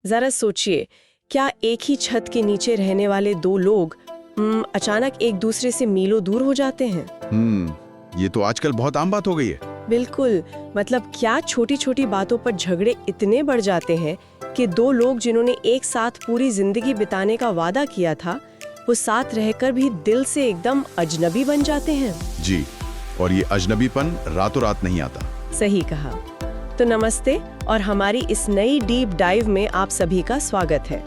जरा सोचिए, क्या एक ही छत के नीचे रहने वाले दो लोग अचानक एक दूसरे से मीलों दूर हो जाते हैं? ये तो आजकल बहुत आम बात हो गई है। बिल्कुल। मतलब क्या छोटी छोटी बातों पर झगड़े इतने बढ़ जाते हैं कि दो लोग जिन्होंने एक साथ पूरी जिंदगी बिताने का वादा किया था, वो साथ रहकर भी दिल से एकदम अजनबी बन जाते हैं। जी, और ये अजनबीपन रातों रात नहीं आता। सही कहा। तो नमस्ते, और हमारी इस नई डीप डाइव में आप सभी का स्वागत है।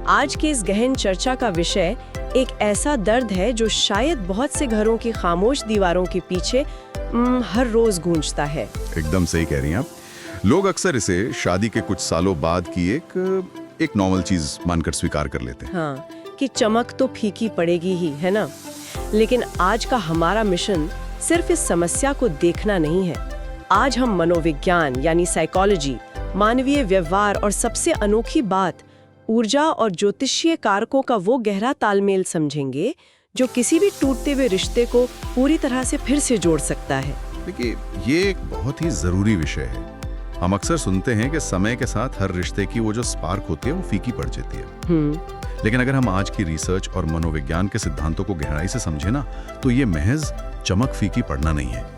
आज के इस गहन चर्चा का विषय एक ऐसा दर्द है जो शायद बहुत से घरों की खामोश दीवारों के पीछे हर रोज गूंजता है। एकदम सही कह रही हैं आप। लोग अक्सर इसे शादी के कुछ सालों बाद की एक नॉर्मल चीज मानकर स्वीकार कर लेते हैं। हाँ, कि चमक तो फीकी पड़ेगी ही, है ना? लेकिन आज का हमारा मिशन सिर्फ इस समस्या को देखना नहीं है। आज हम मनोविज्ञान यानी साइकोलॉजी, मानवीय व्यवहार और सबसे अनोखी बात, ऊर्जा और ज्योतिषीय कारकों का वो गहरा तालमेल समझेंगे जो किसी भी टूटते हुए रिश्ते को पूरी तरह से फिर से जोड़ सकता है। देखिए, ये एक बहुत ही जरूरी विषय है। हम अक्सर सुनते हैं कि समय के साथ हर रिश्ते की वो जो स्पार्क होती है वो फीकी पड़ जाती है। लेकिन अगर हम आज की रिसर्च और मनोविज्ञान के सिद्धांतों को गहराई से समझे ना, तो ये महज चमक फीकी पड़ना नहीं है।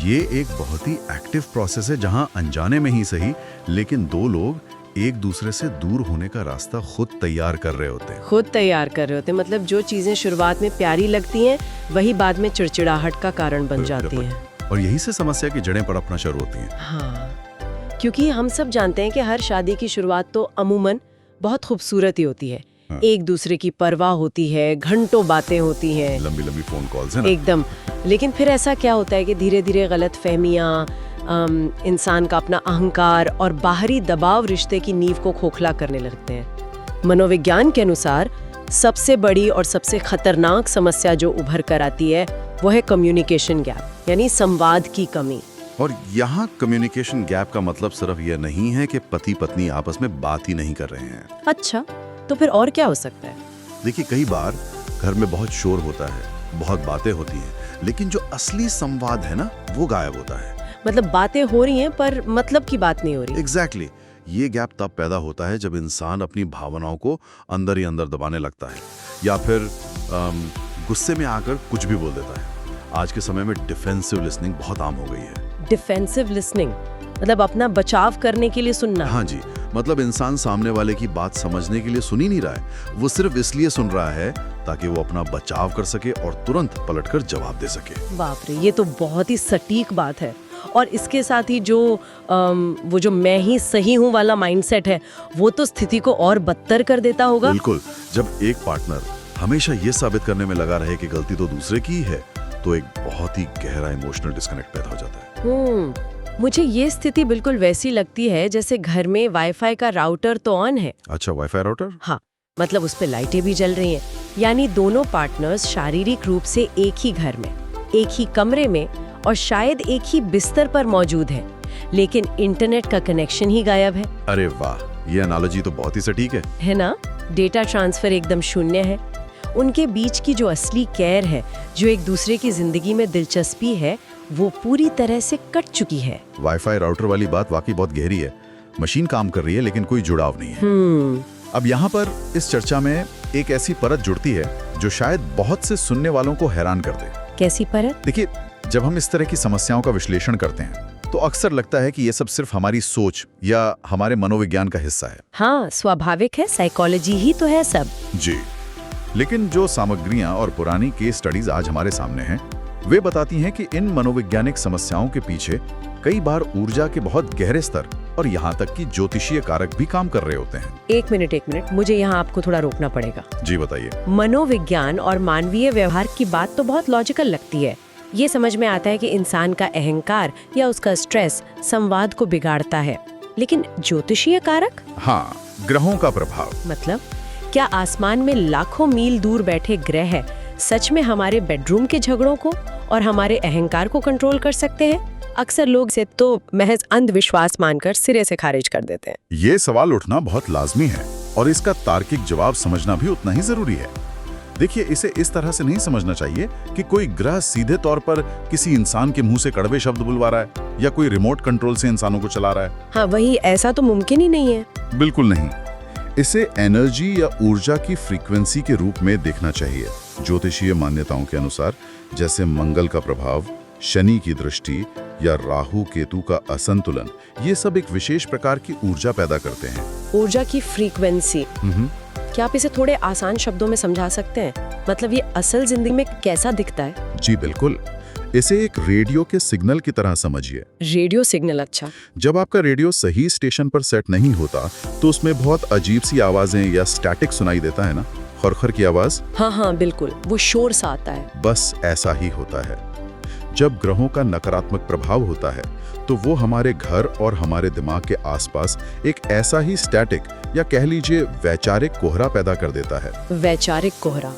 ये एक बहुत ही एक्टिव प्रोसेस है जहां अनजाने में ही सही, लेकिन दो लोग एक दूसरे से दूर होने का रास्ता खुद तैयार कर रहे होते हैं। मतलब जो चीजें शुरुआत में प्यारी लगती हैं, वही बाद में चिड़चिड़ाहट का कारण बन जाती हैं। और यही से समस्या की जड़ें पड़पना शुरू होती हैं। हाँ, क्योंकि हम सब जानते हैं कि हर शादी की शुरुआत तो अमूमन बहुत खूबसूरत ही होती है। हाँ। एक दूसरे की परवाह होती है, घंटों बातें होती हैं, लंबी लंबी फोन कॉल्स हैं ना? एकदम। लेकिन फिर ऐसा क्या होता है कि धीरे धीरे गलत फहमियाँ, इंसान का अपना अहंकार और बाहरी दबाव रिश्ते की नींव को खोखला करने लगते हैं। मनोविज्ञान के अनुसार सबसे बड़ी और सबसे खतरनाक समस्या जो उभर कर आती है वो है कम्युनिकेशन गैप, यानी संवाद की कमी। और यहाँ कम्युनिकेशन गैप का मतलब सिर्फ यह नहीं है कि पति पत्नी आपस में बात ही नहीं कर रहे हैं। अच्छा, तो फिर और क्या हो सकता है? देखिए, कई बार घर में बहुत शोर होता है, बहुत बातें होती हैं, लेकिन जो असली संवाद है ना, वो गायब होता है। मतलब बातें हो रही हैं पर मतलब की बात नहीं हो रही। एग्जैक्टली। ये गैप तब पैदा होता है जब इंसान अपनी भावनाओं को अंदर ही अंदर दबाने लगता है, या फिर गुस्से में आकर कुछ भी बोल देता है। आज के समय में डिफेंसिव लिसनिंग बहुत आम हो गई है। डिफेंसिव लिसनिंग मतलब अपना बचाव करने के लिए सुनना। हाँ जी, मतलब इंसान सामने वाले की बात समझने के लिए सुन ही नहीं रहा है, वो सिर्फ इसलिए सुन रहा है ताकि वो अपना बचाव कर सके और तुरंत पलटकर जवाब दे सके। बाप रे, ये तो बहुत ही सटीक बात है। और इसके साथ ही जो वो जो मैं ही सही हूँ वाला माइंडसेट है, वो तो स्थिति को और बदतर कर देता होगा। बिल्कुल। जब एक पार्टनर हमेशा ये साबित करने में लगा रहे कि गलती तो दूसरे की है, तो एक बहुत ही गहरा इमोशनल डिस्कनेक्ट पैदा हो जाता है। मुझे ये स्थिति बिल्कुल वैसी लगती है जैसे घर में वाईफाई का राउटर तो ऑन है। अच्छा, वाईफाई राउटर? हाँ, मतलब उस पे लाइटें भी जल रही हैं, यानी दोनों पार्टनर्स शारीरिक रूप से एक ही घर में, एक ही कमरे में और शायद एक ही बिस्तर पर मौजूद है, लेकिन इंटरनेट का कनेक्शन ही गायब है। अरे वाह, ये एनालॉजी तो बहुत ही सटीक है ना? डेटा ट्रांसफर एकदम शून्य है। उनके बीच की जो असली केयर है, जो एक दूसरे की जिंदगी में दिलचस्पी है, वो पूरी तरह से कट चुकी है। वाईफाई राउटर वाली बात वाकई बहुत गहरी है। मशीन काम कर रही है लेकिन कोई जुड़ाव नहीं है। अब यहाँ पर इस चर्चा में एक ऐसी परत जुड़ती है जो शायद बहुत से सुनने वालों को हैरान कर दे। कैसी परत? देखिए, जब हम इस तरह की समस्याओं का विश्लेषण करते हैं तो अक्सर लगता है कि ये सब सिर्फ हमारी सोच या हमारे मनोविज्ञान का हिस्सा है। हाँ, स्वाभाविक है, साइकोलॉजी ही तो है सब। जी, लेकिन जो सामग्रियां और पुरानी केस स्टडीज आज हमारे सामने हैं, वे बताती हैं कि इन मनोवैज्ञानिक समस्याओं के पीछे कई बार ऊर्जा के बहुत गहरे स्तर और यहाँ तक कि ज्योतिषीय कारक भी काम कर रहे होते हैं। एक मिनट, मुझे यहाँ आपको थोड़ा रोकना पड़ेगा। जी बताइए। मनोविज्ञान और मानवीय व्यवहार की बात तो बहुत लॉजिकल लगती है। ये समझ में आता है कि इंसान का अहंकार या उसका स्ट्रेस संवाद को बिगाड़ता है, लेकिन ज्योतिषीय कारक? हाँ, ग्रहों का प्रभाव। मतलब क्या आसमान में लाखों मील दूर बैठे ग्रह सच में हमारे बेडरूम के झगड़ों को और हमारे अहंकार को कंट्रोल कर सकते हैं? अक्सर लोग इसे तो महज अंधविश्वास मानकर सिरे से खारिज कर देते हैं। ये सवाल उठना बहुत लाजमी है और इसका तार्किक जवाब समझना भी उतना ही जरूरी है। देखिए, इसे इस तरह से नहीं समझना चाहिए कि कोई ग्रह सीधे तौर पर किसी इंसान के मुंह से कड़वे शब्द बुलवा रहा है या कोई रिमोट कंट्रोल से इंसानों को चला रहा है। हाँ, वही, ऐसा तो मुमकिन ही नहीं है। बिल्कुल नहीं। इसे एनर्जी या ऊर्जा की फ्रीक्वेंसी के रूप में देखना चाहिए। ज्योतिषीय मान्यताओं के अनुसार जैसे मंगल का प्रभाव, शनि की दृष्टि या राहु केतु का असंतुलन, ये सब एक विशेष प्रकार की ऊर्जा पैदा करते हैं। ऊर्जा की फ्रीक्वेंसी, क्या आप इसे थोड़े आसान शब्दों में समझा सकते हैं? मतलब ये असल जिंदगी में कैसा दिखता है? जी बिल्कुल, इसे एक रेडियो के सिग्नल की तरह समझिए। रेडियो सिग्नल, अच्छा। जब आपका रेडियो सही स्टेशन पर सेट नहीं होता तो उसमें बहुत अजीब सी आवाजें या स्टैटिक सुनाई देता है ना, खरखर की आवाज। हाँ, बिल्कुल, वो शोर सा आता है। बस ऐसा ही होता है। जब ग्रहों का नकारात्मक प्रभाव होता है तो वो हमारे घर और हमारे दिमाग के आसपास एक ऐसा ही स्टैटिक या कह लीजिए वैचारिक कोहरा पैदा कर देता है। वैचारिक कोहरा।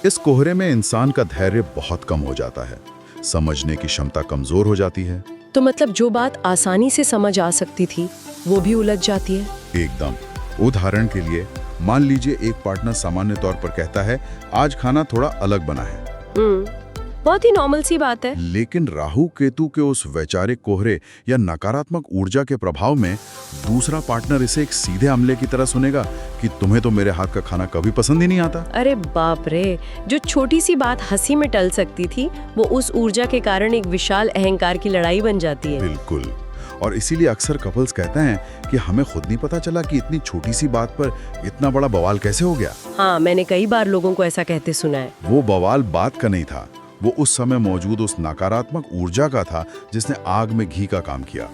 इस कोहरे में इंसान का धैर्य बहुत कम हो जाता है, समझने की क्षमता कमजोर हो जाती है। तो मतलब जो बात आसानी से समझ आ सकती थी वो भी उलझ जाती है। एकदम। उदाहरण के लिए मान लीजिए एक पार्टनर सामान्य तौर पर कहता है आज खाना थोड़ा अलग बना है। बहुत ही नॉर्मल सी बात है। लेकिन राहु केतु के उस वैचारिक कोहरे या नकारात्मक ऊर्जा के प्रभाव में दूसरा पार्टनर इसे एक सीधे हमले की तरह सुनेगा कि तुम्हें तो मेरे हाथ का खाना कभी पसंद ही नहीं आता। अरे बाप रे, जो छोटी सी बात हंसी में टल सकती थी वो उस ऊर्जा के कारण एक विशाल अहंकार की लड़ाई बन जाती है। बिल्कुल। और इसीलिए अक्सर कपल्स कहते हैं कि हमें खुद नहीं पता चला कि इतनी छोटी सी बात पर इतना बड़ा बवाल कैसे हो गया। हाँ, मैंने कई बार लोगों को ऐसा कहते सुना है। वो बवाल बात का नहीं था, वो उस समय मौजूद उस नकारात्मक ऊर्जा का था जिसने आग में घी का काम किया।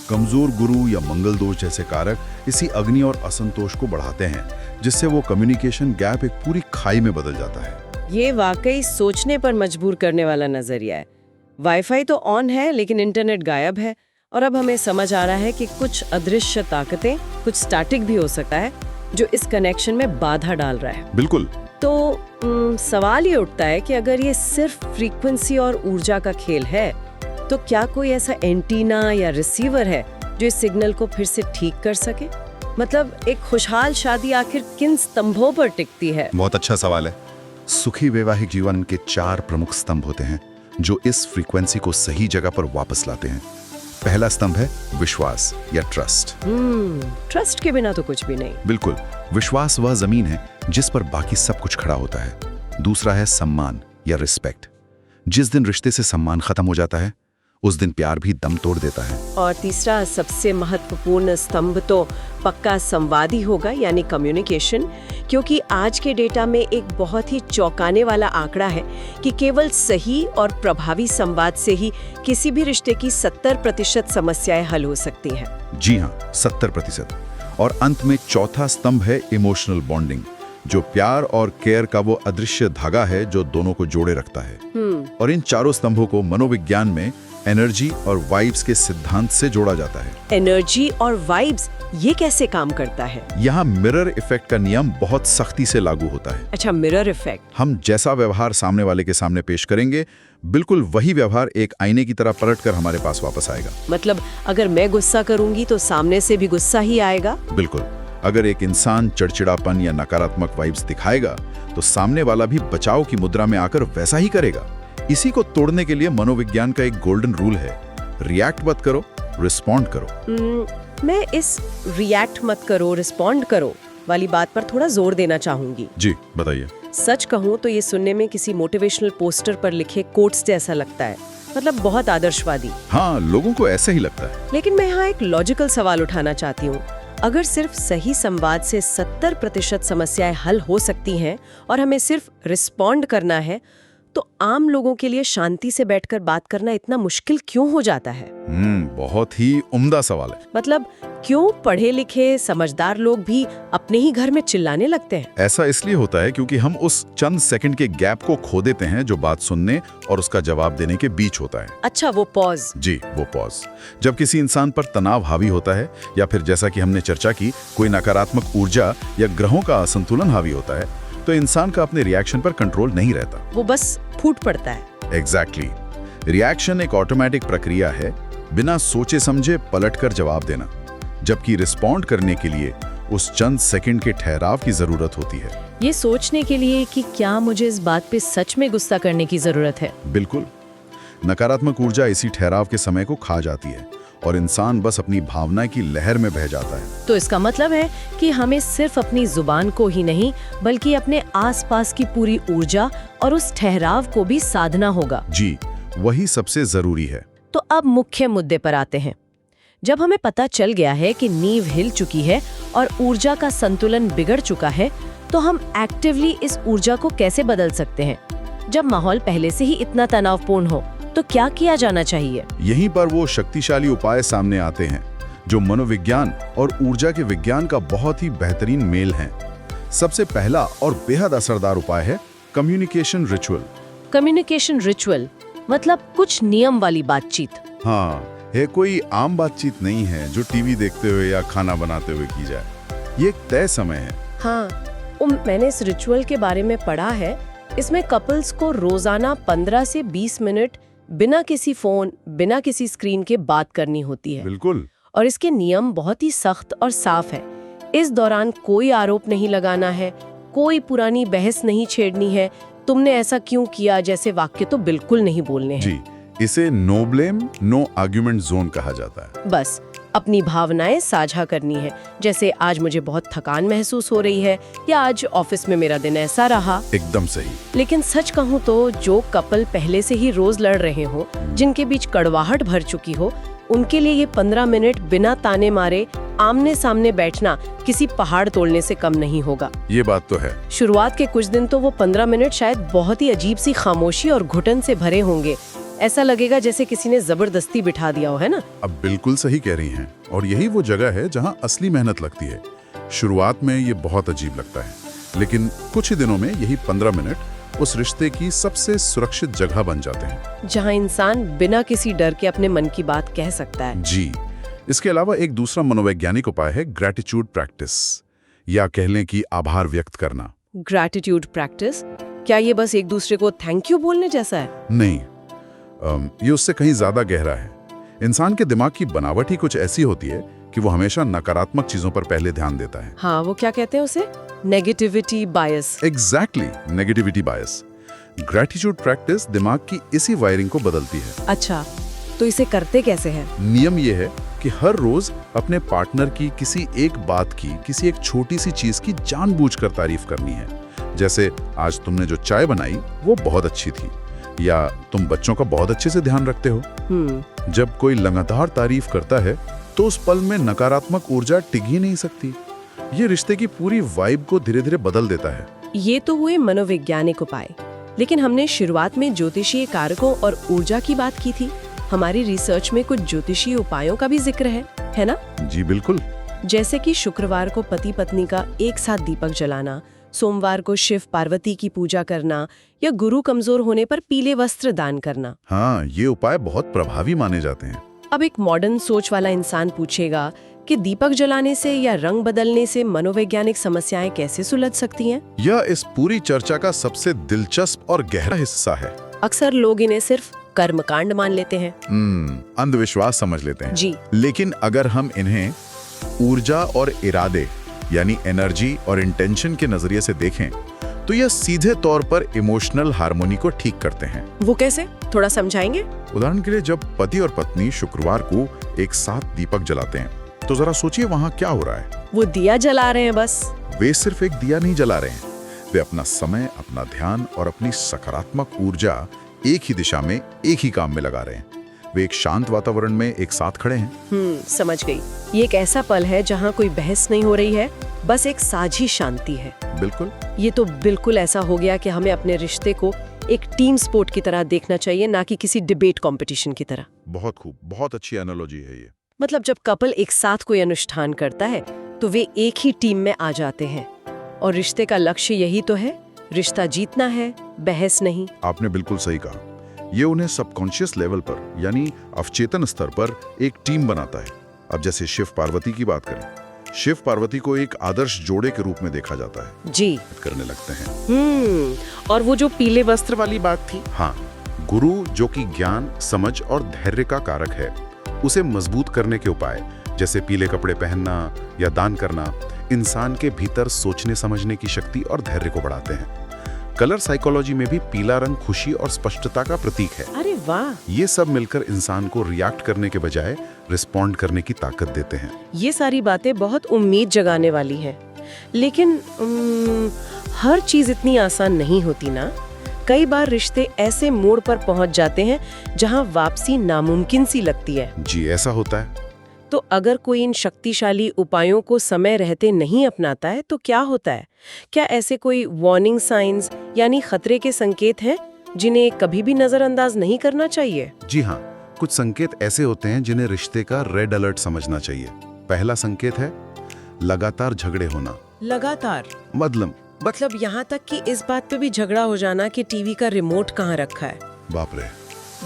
कमजोर गुरु या मंगल दोष जैसे कारक इसी अग्नि और असंतोष को बढ़ाते हैं, जिससे वो कम्युनिकेशन गैप एक पूरी खाई में बदल जाता है। ये वाकई सोचने पर मजबूर करने वाला नजरिया है। वाईफाई तो ऑन है लेकिन इंटरनेट गायब है, और अब हमें समझ आ रहा है कि कुछ अदृश्य ताकतें, कुछ स्टैटिक भी हो सकता है जो इस कनेक्शन में बाधा डाल रहा है। बिल्कुल। तो सवाल ये उठता है कि अगर ये सिर्फ फ्रीक्वेंसी और ऊर्जा का खेल है तो क्या कोई ऐसा एंटीना या रिसीवर है जो इस सिग्नल को फिर से ठीक कर सके? मतलब एक खुशहाल शादी आखिर किन स्तंभों पर टिकती है? बहुत अच्छा सवाल है। सुखी वैवाहिक जीवन के 4 प्रमुख स्तंभ होते हैं जो इस फ्रीक्वेंसी को सही जगह पर वापस लाते हैं। पहला स्तंभ है विश्वास या ट्रस्ट। ट्रस्ट के बिना तो कुछ भी नहीं। बिल्कुल। विश्वास वह जमीन है जिस पर बाकी सब कुछ खड़ा होता है। दूसरा है सम्मान या रिस्पेक्ट। जिस दिन रिश्ते से सम्मान खत्म हो जाता है उस दिन प्यार भी दम तोड़ देता है। और तीसरा सबसे महत्वपूर्ण स्तंभ तो पक्का संवादी होगा, यानी कम्युनिकेशन, क्योंकि आज के डेटा में एक बहुत ही चौंकाने वाला आंकड़ा है कि केवल सही और प्रभावी संवाद से ही किसी भी रिश्ते की 70% समस्याएं हल हो सकती हैं। जी हाँ, 70%। और अंत में चौथा स्तंभ है इमोशनल बॉन्डिंग, जो प्यार और केयर का वो अदृश्य धागा है जो दोनों को जोड़े रखता है। और इन चारों स्तंभों को मनोविज्ञान में एनर्जी और वाइब्स के सिद्धांत से जोड़ा जाता है। एनर्जी और वाइब्स, ये कैसे काम करता है? यहाँ मिरर इफेक्ट का नियम बहुत सख्ती से लागू होता है। अच्छा, मिरर इफेक्ट। हम जैसा व्यवहार सामने वाले के सामने पेश करेंगे, बिल्कुल वही व्यवहार एक आईने की तरह पलटकर हमारे पास वापस आएगा। मतलब अगर मैं गुस्सा करूंगी तो सामने से भी गुस्सा ही आएगा? बिल्कुल। अगर एक इंसान चिड़चिड़ापन या नकारात्मक वाइब्स दिखाएगा तो सामने वाला भी बचाव की मुद्रा में आकर वैसा ही करेगा। इसी को तोड़ने के लिए मनोविज्ञान का एक गोल्डन रूल है, रिएक्ट मत करो, रिस्पॉन्ड करो। मैं इस रिएक्ट मत करो, रिस्पॉन्ड करो वाली बात पर थोड़ा जोर देना चाहूंगी। जी बताइए। सच कहूं तो ये सुनने में किसी मोटिवेशनल पोस्टर पर लिखे कोट्स जैसा लगता है, मतलब बहुत आदर्शवादी। हाँ, लोगों को ऐसा ही लगता है। लेकिन मैं यहाँ एक लॉजिकल सवाल उठाना चाहती हूँ। अगर सिर्फ सही संवाद से 70% समस्याएं हल हो सकती हैं और हमें सिर्फ रिस्पॉन्ड करना है, तो आम लोगों के लिए शांति से बैठकर बात करना इतना मुश्किल क्यों हो जाता है? बहुत ही उम्दा सवाल है। मतलब क्यों पढ़े लिखे समझदार लोग भी अपने ही घर में चिल्लाने लगते हैं? ऐसा इसलिए होता है क्योंकि हम उस चंद सेकंड के गैप को खो देते हैं जो बात सुनने और उसका जवाब देने के बीच होता है। अच्छा, वो पॉज। जी, वो पॉज। जब किसी इंसान पर तनाव हावी होता है या फिर जैसा कि हमने चर्चा की, कोई नकारात्मक ऊर्जा या ग्रहों का असंतुलन हावी होता है, तो इंसान का अपने रिएक्शन पर कंट्रोल नहीं रहता, वो बस फूट पड़ता है। एग्जैक्टली। रिएक्शन एक ऑटोमेटिक प्रक्रिया है, बिना सोचे समझे पलटकर जवाब देना, जबकि रिस्पॉन्ड करने के लिए उस चंद सेकंड के ठहराव की जरूरत होती है। ये सोचने के लिए कि क्या मुझे इस बात पे सच में गुस्सा करने की जरूरत है। बिल्कुल। नकारात्मक ऊर्जा इसी ठहराव के समय को खा जाती है और इंसान बस अपनी भावना की लहर में बह जाता है। तो इसका मतलब है कि हमें सिर्फ अपनी जुबान को ही नहीं बल्कि अपने आसपास की पूरी ऊर्जा और उस ठहराव को भी साधना होगा। जी, वही सबसे जरूरी है। तो अब मुख्य मुद्दे पर आते हैं। जब हमें पता चल गया है कि नींव हिल चुकी है और ऊर्जा का संतुलन बिगड़ चुका है, तो हम एक्टिवली इस ऊर्जा को कैसे बदल सकते हैं? जब माहौल पहले से ही इतना तनावपूर्ण हो तो क्या किया जाना चाहिए? यहीं पर वो शक्तिशाली उपाय सामने आते हैं जो मनोविज्ञान और ऊर्जा के विज्ञान का बहुत ही बेहतरीन मेल है। सबसे पहला और बेहद असरदार उपाय है कम्युनिकेशन रिचुअल। कम्युनिकेशन रिचुअल मतलब कुछ नियम वाली बातचीत। हाँ, ये कोई आम बातचीत नहीं है जो टीवी देखते हुए या खाना बनाते हुए की जाए। ये एक तय समय है। हाँ, मैंने इस रिचुअल के बारे में पढ़ा है। इसमें कपल्स को रोजाना 15 से 20 मिनट बिना किसी फोन, बिना किसी स्क्रीन के बात करनी होती है। बिल्कुल। और इसके नियम बहुत ही सख्त और साफ है। इस दौरान कोई आरोप नहीं लगाना है, कोई पुरानी बहस नहीं छेड़नी है, तुमने ऐसा क्यों किया जैसे वाक्य तो बिल्कुल नहीं बोलने हैं। जी, इसे no blame no argument zone कहा जाता है। बस अपनी भावनाएं साझा करनी है, जैसे आज मुझे बहुत थकान महसूस हो रही है या आज ऑफिस में मेरा दिन ऐसा रहा। एकदम सही। लेकिन सच कहूँ तो जो कपल पहले से ही रोज लड़ रहे हो, जिनके बीच कड़वाहट भर चुकी हो, उनके लिए ये 15 मिनट बिना ताने मारे आमने सामने बैठना किसी पहाड़ तोड़ने से कम नहीं होगा। ये बात तो है। शुरुआत के कुछ दिन तो वो 15 मिनट शायद बहुत ही अजीब सी खामोशी और घुटन से भरे होंगे। ऐसा लगेगा जैसे किसी ने जबरदस्ती बिठा दिया हो, है ना? अब बिल्कुल सही कह रही हैं। और यही वो जगह है जहां असली मेहनत लगती है। शुरुआत में ये बहुत अजीब लगता है, लेकिन कुछ ही दिनों में यही 15 मिनट उस रिश्ते की सबसे सुरक्षित जगह बन जाते हैं, जहां इंसान बिना किसी डर के अपने मन की बात कह सकता है। जी। इसके अलावा एक दूसरा मनोवैज्ञानिक उपाय है ग्रैटिट्यूड प्रैक्टिस, या कह लें कि आभार व्यक्त करना। Gratitude practice? क्या ये बस एक दूसरे को थैंक यू बोलने जैसा है? नहीं, ये उससे कहीं ज्यादा गहरा है। इंसान के दिमाग की बनावट ही कुछ ऐसी होती है कि वो हमेशा नकारात्मक चीजों पर पहले ध्यान देता है। हाँ, वो क्या कहते हैं उसे? नेगेटिविटी बायस। एग्जैक्टली, नेगेटिविटी बायस। ग्रैटिट्यूड प्रैक्टिस दिमाग की इसी वायरिंग को बदलती है। अच्छा, तो इसे करते कैसे हैं? नियम ये है कि हर रोज अपने पार्टनर की किसी एक बात की, किसी एक छोटी सी चीज की जानबूझकर तारीफ करनी है। जैसे आज तुमने जो चाय बनाई वो बहुत अच्छी थी, या तुम बच्चों का बहुत अच्छे से ध्यान रखते हो। जब कोई लगातार तारीफ करता है तो उस पल में नकारात्मक ऊर्जा टिक ही नहीं सकती। ये रिश्ते की पूरी वाइब को धीरे धीरे बदल देता है। ये तो हुए मनोवैज्ञानिक उपाय, लेकिन हमने शुरुआत में ज्योतिषीय कारकों और ऊर्जा की बात की थी। हमारी रिसर्च में कुछ ज्योतिषीय उपायों का भी जिक्र है ना? जी बिल्कुल। जैसे कि शुक्रवार को पति पत्नी का एक साथ दीपक जलाना, सोमवार को शिव पार्वती की पूजा करना, या गुरु कमजोर होने पर पीले वस्त्र दान करना। हाँ, ये उपाय बहुत प्रभावी माने जाते हैं। अब एक मॉडर्न सोच वाला इंसान पूछेगा कि दीपक जलाने से या रंग बदलने से मनोवैज्ञानिक समस्याएं कैसे सुलझ सकती हैं? यह इस पूरी चर्चा का सबसे दिलचस्प और गहरा हिस्सा है। अक्सर लोग इन्हें सिर्फ कर्मकांड मान लेते हैं, अंधविश्वास समझ लेते हैं। जी। लेकिन अगर हम इन्हें ऊर्जा और इरादे यानी एनर्जी और इंटेंशन के नजरिए से देखें तो यह सीधे तौर पर इमोशनल हार्मोनी को ठीक करते हैं। वो कैसे? थोड़ा समझाएंगे? उदाहरण के लिए जब पति और पत्नी शुक्रवार को एक साथ दीपक जलाते हैं तो जरा सोचिए वहां क्या हो रहा है। वो दिया जला रहे हैं बस। वे सिर्फ एक दिया नहीं जला रहे हैं, वे अपना समय, अपना ध्यान और अपनी सकारात्मक ऊर्जा एक ही दिशा में, एक ही काम में लगा रहे हैं। वे एक शांत वातावरण में एक साथ खड़े हैं। समझ गई। ये एक ऐसा पल है जहाँ कोई बहस नहीं हो रही है, बस एक साझी शांति है। बिल्कुल। ये तो बिल्कुल ऐसा हो गया कि हमें अपने रिश्ते को एक टीम स्पोर्ट की तरह देखना चाहिए, ना कि किसी डिबेट कंपटीशन की तरह। बहुत खूब, बहुत अच्छी एनालॉजी है ये। मतलब जब कपल एक साथ कोई अनुष्ठान करता है तो वे एक ही टीम में आ जाते हैं, और रिश्ते का लक्ष्य यही तो है, रिश्ता जीतना है, बहस नहीं। आपने बिल्कुल सही कहा। ये उन्हें सबकॉन्शियस लेवल पर यानी अवचेतन स्तर पर एक टीम बनाता है। अब जैसे शिव पार्वती की बात करें, शिव पार्वती को एक आदर्श जोड़े के रूप में देखा जाता है। जी। करने लगते हैं। और वो जो पीले वस्त्र वाली बात थी, हाँ, गुरु जो कि ज्ञान, समझ और धैर्य का कारक है, उसे मजबूत करने के उपाय जैसे पीले कपड़े पहनना या दान करना इंसान के भीतर सोचने समझने की शक्ति और धैर्य को बढ़ाते हैं। कलर साइकोलॉजी में भी पीला रंग खुशी और स्पष्टता का प्रतीक है। अरे वाह। ये सब मिलकर इंसान को रिएक्ट करने के बजाय रिस्पॉन्ड करने की ताकत देते हैं। ये सारी बातें बहुत उम्मीद जगाने वाली हैं। लेकिन हर चीज इतनी आसान नहीं होती ना। कई बार रिश्ते ऐसे मोड़ पर पहुंच जाते हैं जहां वापसी नामुमकिन सी लगती है। जी, ऐसा होता है। तो अगर कोई इन शक्तिशाली उपायों को समय रहते नहीं अपनाता है तो क्या होता है? क्या ऐसे कोई वार्निंग साइंस यानी खतरे के संकेत हैं जिन्हें कभी भी नजरअंदाज नहीं करना चाहिए? जी हाँ, कुछ संकेत ऐसे होते हैं जिन्हें रिश्ते का रेड अलर्ट समझना चाहिए। पहला संकेत है लगातार झगड़े होना। लगातार मतलब यहाँ तक कि इस बात पे भी झगड़ा हो जाना कि टीवी का रिमोट कहाँ रखा है। बाप रे।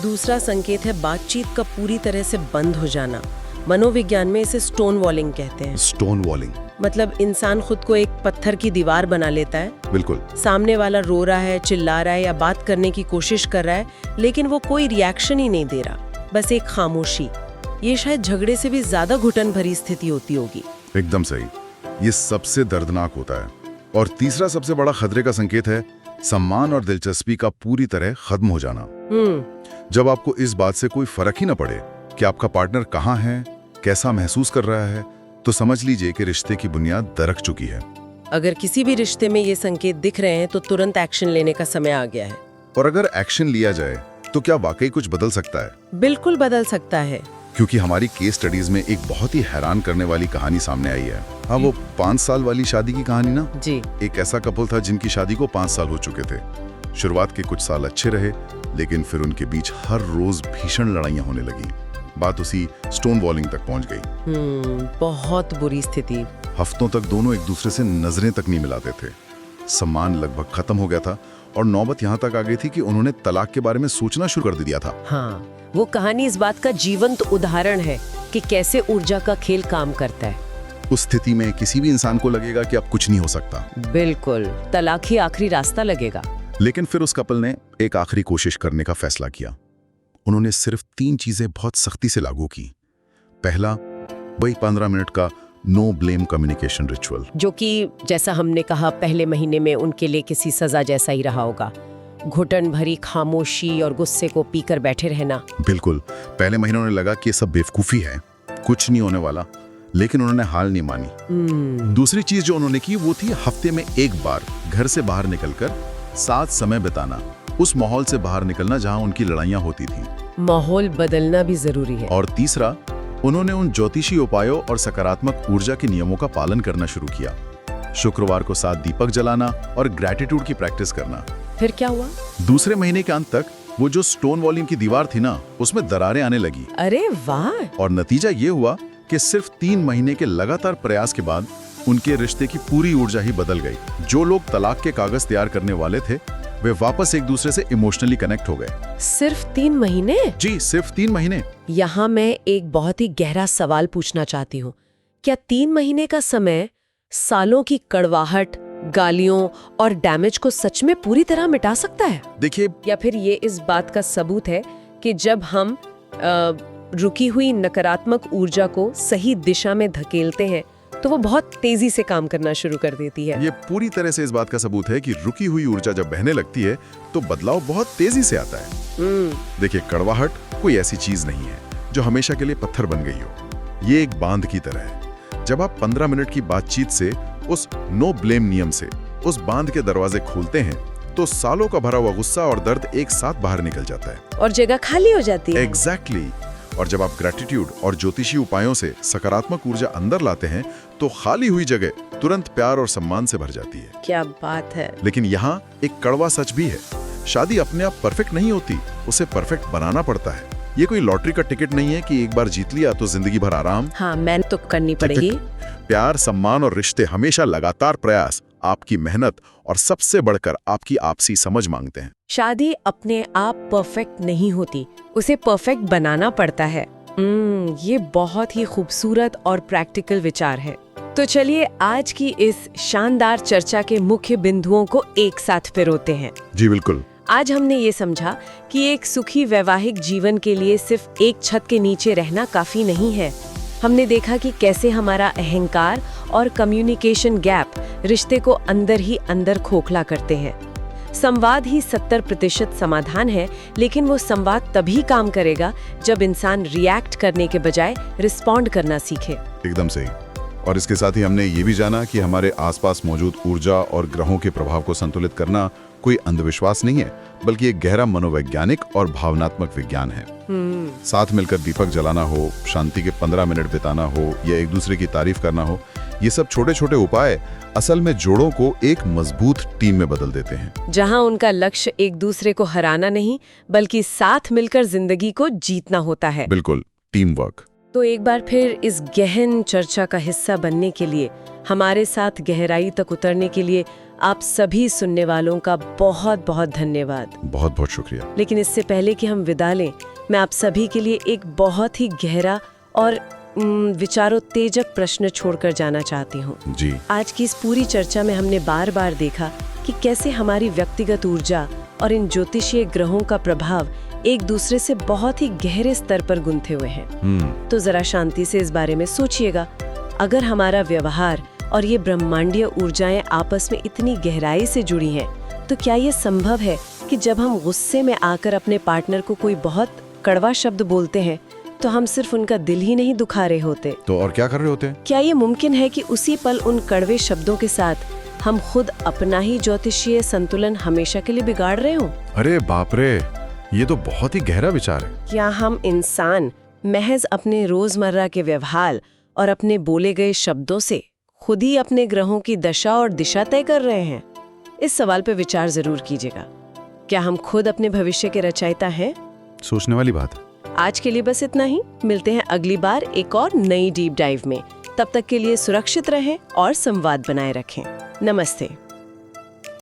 दूसरा संकेत है बातचीत का पूरी तरह से बंद हो जाना। मनोविज्ञान में इसे स्टोन वॉलिंग कहते हैं। स्टोन वॉलिंग मतलब इंसान खुद को एक पत्थर की दीवार बना लेता है। बिल्कुल। सामने वाला रो रहा है, चिल्ला रहा है या बात करने की कोशिश कर रहा है, लेकिन वो कोई रिएक्शन ही नहीं दे रहा, बस एक खामोशी। ये शायद झगड़े से भी ज्यादा घुटन भरी स्थिति होती होगी। एकदम सही। ये सबसे दर्दनाक होता है। और तीसरा सबसे बड़ा खतरे का संकेत है सम्मान और दिलचस्पी का पूरी तरह खत्म हो जाना। जब आपको इस बात से कोई फर्क ही न पड़े कि आपका पार्टनर कहाँ है, कैसा महसूस कर रहा है, तो समझ लीजिए कि रिश्ते की बुनियाद दरक चुकी है। अगर किसी भी रिश्ते में ये संकेत दिख रहे हैं तो तुरंत एक्शन लेने का समय आ गया है। और अगर एक्शन लिया जाए तो क्या वाकई कुछ बदल सकता है? बिल्कुल बदल सकता है। क्योंकि हमारी केस स्टडीज में एक बहुत ही हैरान करने वाली कहानी सामने आई है। हाँ, वो 5 साल वाली शादी की कहानी ना जी। एक ऐसा कपल था जिनकी शादी को 5 साल हो चुके थे। शुरुआत के कुछ साल अच्छे रहे, लेकिन फिर उनके बीच हर रोज भीषण लड़ाइयां होने लगी। बात उसी स्टोन वॉलिंग तक पहुंच गई। बहुत बुरी स्थिति। हफ्तों तक दोनों एक दूसरे से नजरें तक नहीं मिलाते थे। सम्मान लगभग खत्म हो गया था और नौबत यहाँ तक आ गई थी कि उन्होंने तलाक के बारे में सोचना शुरू कर दिया था। हाँ, वो कहानी इस बात का जीवंत उदाहरण है कि कैसे ऊर्जा का खेल काम करता है। उस स्थिति में किसी भी इंसान को लगेगा कि अब कुछ नहीं हो सकता। बिल्कुल, तलाक ही आखिरी रास्ता लगेगा। लेकिन फिर उस कपल ने एक आखिरी कोशिश करने का फैसला किया। उन्होंने सिर्फ 3 चीजें बहुत सख्ती से लागू की। पहला, वही 15 मिनट का नो ब्लेम कम्युनिकेशन रिचुअल, जो कि जैसा हमने कहा पहले महीने में उनके लिए किसी सजा जैसा ही रहा होगा। घुटन भरी खामोशी और गुस्से को पीकर बैठे रहना। बिल्कुल। पहले महीनों में लगा कि ये सब बेवकूफी है, कुछ नहीं होने वाला, लेकिन उन्होंने हाल नहीं मानी। दूसरी चीज जो उन्होंने की वो थी हफ्ते में एक बार घर से बाहर निकलकर साथ समय बिताना, उस माहौल से बाहर निकलना जहां उनकी लड़ाइयां होती थी। माहौल बदलना भी जरूरी है। और तीसरा, उन्होंने उन ज्योतिषी उपायों और सकारात्मक ऊर्जा के नियमों का पालन करना शुरू किया। शुक्रवार को 7 दीपक जलाना और ग्रैटिट्यूड की प्रैक्टिस करना। फिर क्या हुआ? दूसरे महीने के अंत तक वो जो स्टोन वॉलिंग की दीवार थी ना, उसमें दरारें आने लगी। अरे वाह! और नतीजा ये हुआ कि सिर्फ 3 महीने के लगातार प्रयास के बाद उनके रिश्ते की पूरी ऊर्जा ही बदल गई। जो लोग तलाक के कागज तैयार करने वाले थे, वे वापस एक दूसरे से इमोशनली कनेक्ट हो गए। सिर्फ 3 महीने? जी, सिर्फ 3 महीने। यहाँ मैं एक बहुत ही गहरा सवाल पूछना चाहती हूँ। क्या 3 महीने का समय सालों की कड़वाहट, गालियों और डैमेज को सच में पूरी तरह मिटा सकता है? देखिए, या फिर ये इस बात का सबूत है कि जब हम रुकी हुई नकारात्मक ऊर्जा को सही दिशा में धकेलते हैं तो वो बहुत तेजी से काम करना शुरू कर देती है। ये पूरी तरह से इस बात का सबूत है कि रुकी हुई ऊर्जा जब बहने लगती है तो बदलाव बहुत तेजी से आता है। देखिए, कड़वाहट कोई ऐसी चीज नहीं है जो हमेशा के लिए पत्थर बन गई हो। ये एक बांध की तरह है। जब आप 15 मिनट की बातचीत से, उस नो ब्लेम नियम से उस बांध के दरवाजे खोलते हैं तो सालों का भरा हुआ गुस्सा और दर्द एक साथ बाहर निकल जाता है और जगह खाली हो जाती है। एग्जैक्टली। और जब आप ग्रैटिट्यूड और ज्योतिषी उपायों से सकारात्मक ऊर्जा अंदर लाते हैं तो खाली हुई जगह तुरंत प्यार और सम्मान से भर जाती है। क्या बात है! लेकिन यहाँ एक कड़वा सच भी है। शादी अपने आप परफेक्ट नहीं होती, उसे परफेक्ट बनाना पड़ता है। ये कोई लॉटरी का टिकट नहीं है कि एक बार जीत लिया तो जिंदगी भर आराम। हाँ, मेहनत तो करनी पड़ेगी। प्यार, सम्मान और रिश्ते हमेशा लगातार प्रयास, आपकी मेहनत और सबसे बढ़कर आपकी आपसी समझ मांगते हैं। शादी अपने आप परफेक्ट नहीं होती, उसे परफेक्ट बनाना पड़ता है। ये बहुत ही खूबसूरत और प्रैक्टिकल विचार है। तो चलिए आज की इस शानदार चर्चा के मुख्य बिंदुओं को एक साथ पिरोते हैं। जी बिल्कुल। आज हमने ये समझा कि एक सुखी वैवाहिक जीवन के लिए सिर्फ एक छत के नीचे रहना काफी नहीं है। हमने देखा कि कैसे हमारा अहंकार और कम्युनिकेशन गैप रिश्ते को अंदर ही अंदर खोखला करते हैं। संवाद ही 70% समाधान है, लेकिन वो संवाद तभी काम करेगा जब इंसान रिएक्ट करने के बजाय रिस्पॉन्ड करना सीखे। एकदम सही। और इसके साथ ही हमने ये भी जाना कि हमारे आसपास मौजूद ऊर्जा और ग्रहों के प्रभाव को संतुलित करना कोई अंधविश्वास नहीं है, बल्कि एक गहरा मनोवैज्ञानिक और भावनात्मक विज्ञान है। साथ मिलकर दीपक जलाना हो, शांति के 15 मिनट बिताना हो या एक दूसरे की तारीफ करना हो, ये सब छोटे छोटे उपाय असल में जोड़ों को एक मजबूत टीम में बदल देते हैं, जहां उनका लक्ष्य एक दूसरे को हराना नहीं, बल्कि साथ मिलकर जिंदगी को जीतना होता है। बिल्कुल, टीम वर्क। तो एक बार फिर इस गहन चर्चा का हिस्सा बनने के लिए, हमारे साथ गहराई तक उतरने के लिए आप सभी सुनने वालों का बहुत बहुत धन्यवाद। बहुत बहुत शुक्रिया। लेकिन इससे पहले कि हम विदा लें, मैं आप सभी के लिए एक बहुत ही गहरा और विचारोत्तेजक प्रश्न छोड़कर जाना चाहती हूँ। जी। आज की इस पूरी चर्चा में हमने बार बार देखा कि कैसे हमारी व्यक्तिगत ऊर्जा और इन ज्योतिषीय ग्रहों का प्रभाव एक दूसरे से बहुत ही गहरे स्तर पर गुंथे हुए हैं। तो जरा शांति से इस बारे में सोचिएगा। अगर हमारा व्यवहार और ये ब्रह्मांडीय ऊर्जाएं आपस में इतनी गहराई से जुड़ी हैं, तो क्या ये संभव है कि जब हम गुस्से में आकर अपने पार्टनर को कोई बहुत कड़वा शब्द बोलते हैं, तो हम सिर्फ उनका दिल ही नहीं दुखा रहे होते? तो और क्या कर रहे होते? क्या ये मुमकिन है कि उसी पल उन कड़वे शब्दों के साथ हम खुद अपना ही ज्योतिषीय संतुलन हमेशा के लिए बिगाड़ रहे हों? अरे बाप रे, ये तो बहुत ही गहरा विचार है। क्या हम इंसान महज अपने रोजमर्रा के व्यवहार और अपने बोले गए शब्दों से खुद ही अपने ग्रहों की दशा और दिशा तय कर रहे हैं? इस सवाल पर विचार जरूर कीजिएगा। क्या हम खुद अपने भविष्य के रचयिता हैं? सोचने वाली बात है। आज के लिए बस इतना ही। मिलते हैं अगली बार एक और नई डीप डाइव में। तब तक के लिए सुरक्षित रहें और संवाद बनाए रखें। नमस्ते।